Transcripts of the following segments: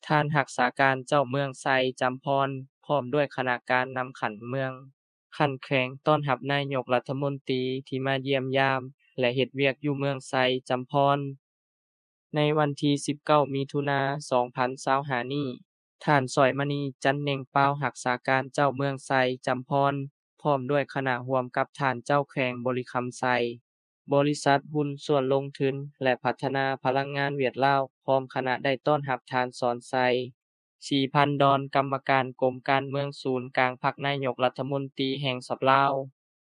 ท่านรักษาการเจ้าเมืองไซจำพรพร้อมด้วยคณะการนำขันเมืองขันแข็งต้อนรับนายกรัฐมนตรีที่มาเยี่ยมยามและเฮ็ดเวียกอยู่เมืองไซจำพรในวันที่19มิถุนายน2025นี้ท่านสอยมณีจันเน่งเปารักษาการเจ้าเมืองไซจำพรพร้อมด้วยคณะร่วมกับท่านเจ้าแขวงบริคำไซบริษัทหุ้นส่วนลงทุนและพัฒนาพลังงานเวียดลาวพร้อมคณะได้ต้อนรับท่านสอนไซศรีพันธุ์ดอนกรรมการกรมการเมืองศูนย์กลางพรรคนายกรัฐมนตรีแห่งสภาลาว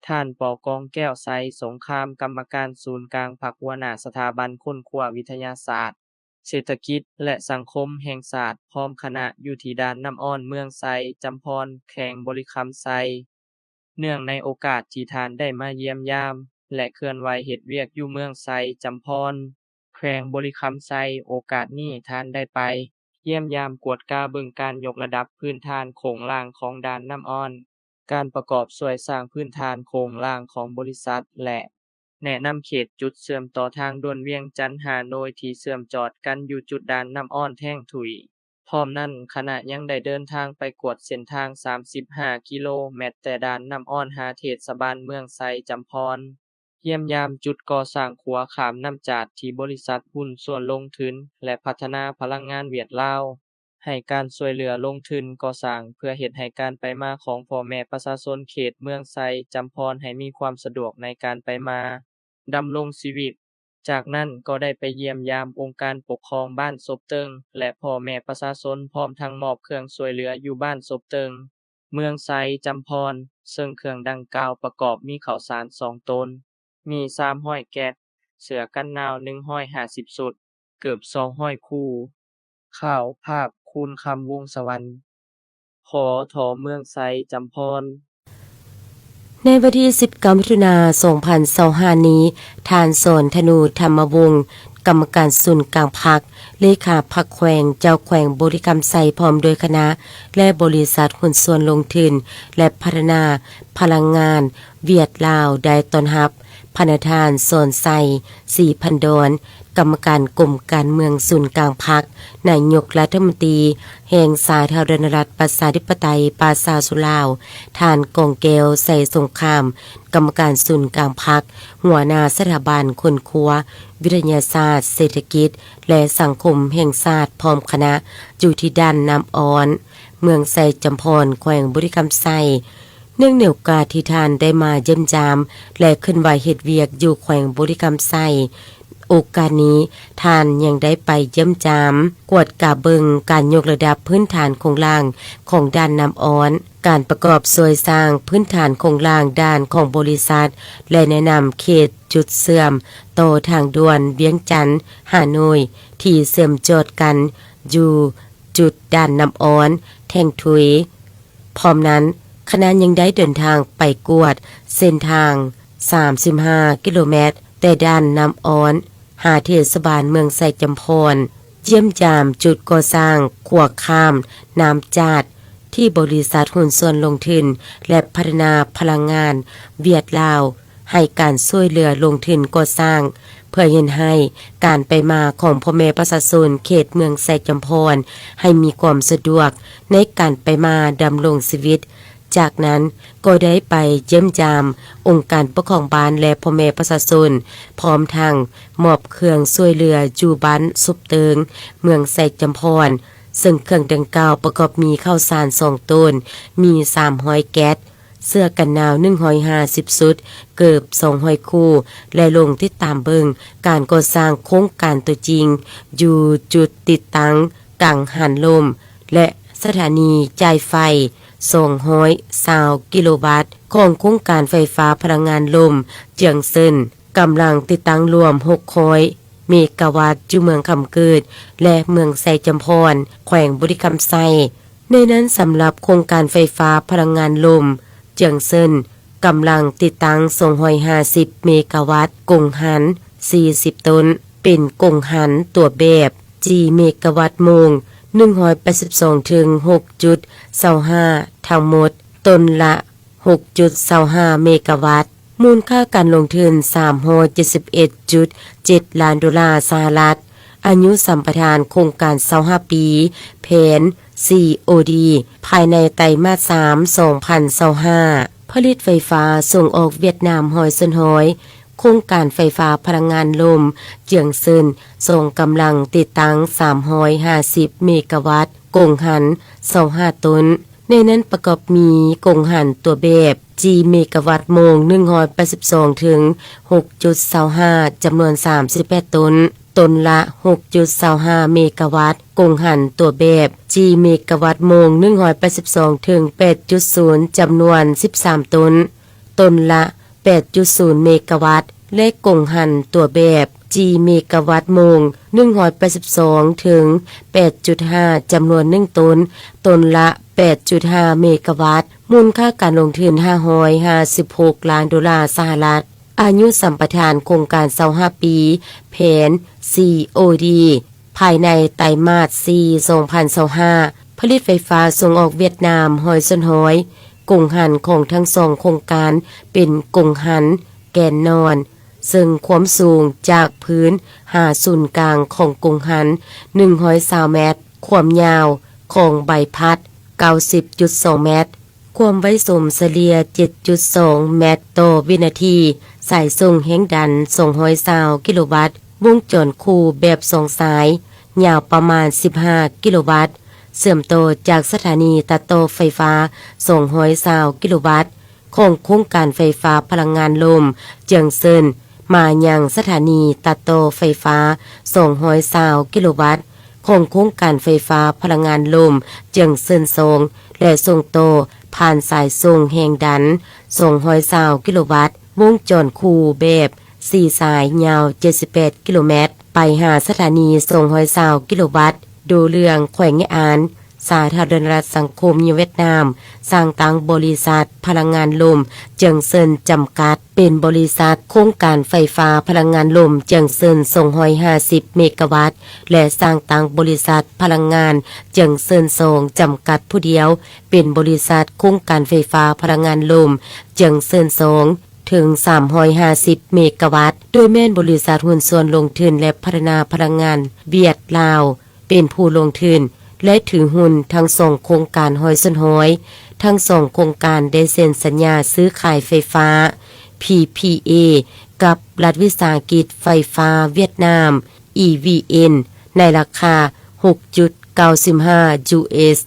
ท่านปกองแก้วไซสงครามกรรมการศูนย์กลางพรรคหัวหน้าสถาบันค้นคว้าวิทยาศาสตร์เศรษฐกิจและสังคมแห่งศาสตร์พร้อมคณะอยู่ที่ด่านน้ำอ้อนเมืองไซจำพรแขวงบริคำไซเนื่องในโอกาสที่ท่านได้มาเยี่ยมยามและเคลื่อนไหวเฮ็ดเวียกอยู่เมืองไซจำพรแขวงบริคำไซโอกาสนี้ท่านได้ไปเยี่ยมยามกวดกาเบิ่งการยกระดับพื้นฐานโครงล่างของด่านน้ำอ้อนการประกอบช่วยสร้างพื้นฐานโครงล่างของบริษัทและแนะนำเขตจุดเชื่อมต่อทางด่วนเวียงจันทน์ฮานอยที่เชื่อมจอดกันอยู่จุดด่านน้ำอ้อนแท่งถุยพร้อมนั้นคณะยังได้เดินทางไปกวดเส้นทาง35กิโลเมตรแต่ด่านน้ำอ้อนหาเทศบาลเมืองไซจำพรเยี่ยมยามจุดก่อสร้างขัวขามน้ำจาดที่บริษัทหุ้นส่วนลงทุนและพัฒนาพลังงานเวียดลาวให้การช่วยเหลือลงทุนก่อสร้างเพื่อเฮ็ดให้การไปมาของพ่อแม่ประชาชนเขตเมืองไซจำพรให้มีความสะดวกในการไปมาดำรงชีวิตจากนั้นก็ได้ไปเยี่ยมยามองค์การปกครองบ้านศพเติงและพ่อแม่ประชาชนพร้อมทั้งมอบเครื่องช่วยเหลืออยู่บ้านศพเติงเมืองไซจำพรซึ่งเครื่องดังกล่าวประกอบมีข้าวสาร2ตนมี300แก๊สเสื้อกันหนาว150ชุดเกือบ200คู่ข่าวภาพคูณคำวงศ์สวรรค์ผอถอเมืองไซจำพรในวันที่19มิถุนายน2025นี้ท่านสอนธนูธรรมวงศ์กรรมการศูนย์กลางพรรคเลขาพรรคแขวงเจ้าแขวงบริกรรมไซพร้อมโดยคณะและบริษัทหุ้นส่วนลงทุนและพัฒนาพลังงานเวียดลาวได้ต้อนรับพนธานสอนไซศรีพันธุ์ดอนกรรมการกรมการเมืองศูนย์กลางพรรคนายกรัฐมนตรีแห่งสาธารณรัฐประชาธิปไตยปาซาสุลาวท่านกองแก้วใส่สงครามกรรมการศูนย์กลางพรรคหัวหน้าสถาบันคนครัววิทยาศาสตร์เศรษฐกิจและสังคมแห่งชาติพร้อมคณะอยู่ที่ด้านน้ำอ้อนเมืองไซจำพรแขวงบริคำไซเนื่องในโอกาสที่ท่านได้มาเยี่ยมยามและขึ้นไหวเฮ็ดเวียกอยู่แขวงบริคำไซโอกาสนี้ท่านยังได้ไปเยี่ยมยามกวดกาเบิงการยกระดับพื้นฐานโครงล่างของด้านน้ำอ้อนการประกอบสวยสร้างพื้นฐานโครงล่างด้านของบริษัทและแนะนำเขตจุดเสื่อมต่อทางด่วนเวียงจันทน์ฮานอยที่เสื่อมจอดกันอยู่จุดด้านน้ำอ้อนแท่งถุยพร้อมนั้นคณะยังได้เดินทางไปกวดเส้นทาง35กิโลเมตรแต่ด้านน้ำอ้อนหาเทศบาลเมืองไซจำพรเยี่ยมยามจุดก่อสร้างขวข้ามน้ำจาดที่บริษัทหุ้นส่วนลงทุนและพัฒนาพลังงานเวียดลาวให้การช่วยเหลือลงทุนก่อสร้างเพื่อเห็นให้การไปมาของพ่อแม่ประชาชนเขตเมืองไซจำพรให้มีความสะดวกในการไปมาดำรงชีวิตจากนั้นก็ได้ไปเยี่ยมยามองค์การปกครองบ้านและพ่อแม่ประชาชนพร้อมทั้งมอบเครื่องช่วยเหลือจูบ้านซุปเติงเมืองไซจำพรซึ่งเครื่องดังกล่าวประกอบมีข้าวสาร2ต้นมี300แก๊สเสื้อกันหนาว150ชุดเกือบ200คู่และลงที่ตามเบิงการก่อสร้างโครงการตัวจริงอยู่จุดติดตั้งกังหันลมและสถานีจ่ายไฟ220กิโลวัตต์ของโครงการไฟฟ้าพลังงานลมเจียงเซินกำลังติดตั้งรวม600เมกะวัตต์อยู่เมืองคำเกิดและเมืองไซจำพรแขวงบริคำไซในนั้นสำหรับโครงการไฟฟ้าพลังงานลมเจียงเซินกำลังติดตั้ง250เมกะวัตต์กงหัน40ต้นเป็นกงหันตัวแบบจีเมกะวัตต์โมง182ถึง 6.25 ทั้งหมดต้นละ 6.25 เมกะวัตต์มูลค่าการลงทุน $371.7 ล้านสหรัฐ อายุสัมปทานโครงการ25ปีแผน COD ภายในไตรมาส3 2025ผลิตไฟฟ้าส่งออกเวียดนามหอยซุนหอยโครงการไฟฟ้าพลังงานลมเจียงซึนส่งกำลังติดตั้ง350เมกะวัตต์กงหัน25ตนในนั้นประกอบมีกงหันตัวแบบ G เมกะวัตต์โมง182ถึง 6.25 จำนวน38ตนตนละ 6.25 เมกะวัตต์กงหันตัวแบบ G เมกะวัตต์โมง182ถึง 8.0 จำนวน13ตนตนละ 8.0 เมกะวัตต์และกงหันตัวแบบ G เมกะวัตต์โมง182ถึง 8.5 จำนวน1ตนละ 8.5 เมกะวัตต์มูลค่าการลงทุน$556 ล้านสหรัฐอายุสัมปทานโครงการ25ปีแผน COD ภายในไตรมาส4 2025ผลิตไฟฟ้าส่งออกเวียดนามหอยซุนหอยกงหันของทั้ง2โครงการเป็นกงหันแกนนอนซึ่งความสูงจากพื้นหาศูนย์กลางของกงหัน120เมตรความยาวของใบพัด 90.2 เมตรความไว้สมเฉลี่ย 7.2 เมตรต่อวินาทีสายส่งแห่งดัน220กิโลวัตต์วงจรคู่แบบ2สายยาวประมาณ15กิโลวัตต์เชื่อมต่อจากสถานีตัดต่อไฟฟ้า220กิโลวัตต์ของโครงการไฟฟ้าพลังงานลมเจียงเซินมายังสถานีตัดต่อไฟฟ้า220กิโลวัตต์ของโครงการไฟฟ้าพลังงานลมเจียงเซิน2และส่งต่อผ่านสายส่งแห่งดัน220กิโลวัตต์วงจรคู่แบบ4สายยาว78กิโลเมตรไปหาสถานี220กิโลวัตต์ดูเรื่องแขวงอานสาธารณรัฐสังคมเวียดนามสร้างตั้งบริษัทพลังงานลมเจียงเซินจำกัดเป็นบริษัทโครงการไฟฟ้าพลังงานลมเจียงเซิน250เมกะวัตต์และสร้างตั้งบริษัทพลังงานเจียงเซิน2จำกัดผู้เดียวเป็นบริษัทโครงการไฟฟ้าพลังงานลมเจียงเซิน2ถึง350เมกะวัตต์โดยแม่นบริษัทหุ้นส่วนลงทุนและพัฒนาพลังงานเวียดลาวเป็นผู้ลงทุนและถือหุ้นทั้ง2โครงการหอยซุนหอยทั้ง2โครงการได้เซ็นสัญญาซื้อขายไฟฟ้า PPA กับรัฐวิสาหกิจไฟฟ้าเวียดนาม EVN ในราคา 6.95 US